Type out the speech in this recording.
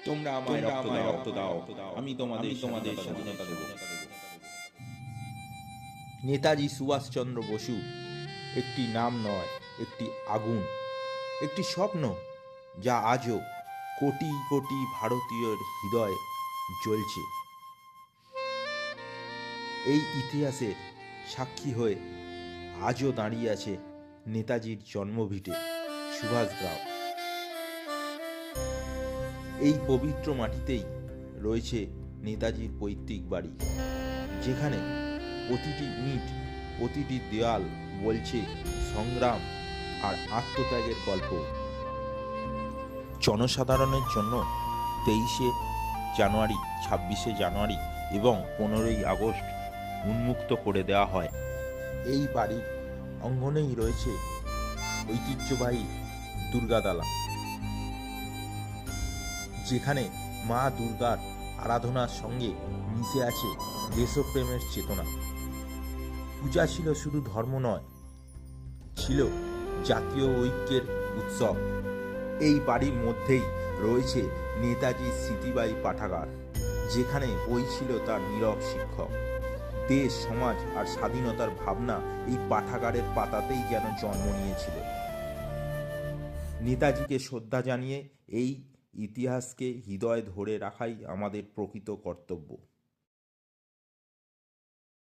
তোমরা আমায় রক্ত দাও, আমি তোমাদের স্বাধীনতা দেব। নেতাজি সুভাষচন্দ্র বসু একটি নাম নয়, একটি আগুন, একটি স্বপ্ন যা আজও কোটি কোটি ভারতীয়র হৃদয়ে জ্বলছে। এই ইতিহাসের সাক্ষী হয়ে আজও দাঁড়িয়ে আছে নেতাজির জন্মভিটে সুভাষগ্রাম। এই পবিত্র মাটিতেই রয়েছে নেতাজির পৈতৃক বাড়ি, যেখানে প্রতিটি ইট, প্রতিটি দেয়াল বলছে সংগ্রাম আর আত্মত্যাগের গল্প। জনসাধারণের জন্য 23শে জানুয়ারি, 26শে জানুয়ারি এবং 15ই আগস্ট উন্মুক্ত করে দেওয়া হয়। এই বাড়ির অঙ্গনেই রয়েছে ঐতিহ্যবাহী দুর্গা দালান, যেখানে মা দুর্গার আরাধনার সঙ্গে মিশে আছে দেশপ্রেমের চেতনা। পূজা ছিল শুধু ধর্ম নয়, ছিল জাতীয় ঐক্যের উৎসব। এই বাড়ির মধ্যেই রয়েছে নেতাজির স্মৃতিবাহী পাঠাগার, যেখানে বই ছিল তার নীরব শিক্ষক। দেশ, সমাজ আর স্বাধীনতার ভাবনা এই পাঠাগারের পাতাতেই যেন জন্ম নিয়েছিল। নেতাজিকে শ্রদ্ধা জানিয়ে এই ইতিহাসকে হৃদয়ে ধরে রাখাই আমাদের প্রকৃত কর্তব্য।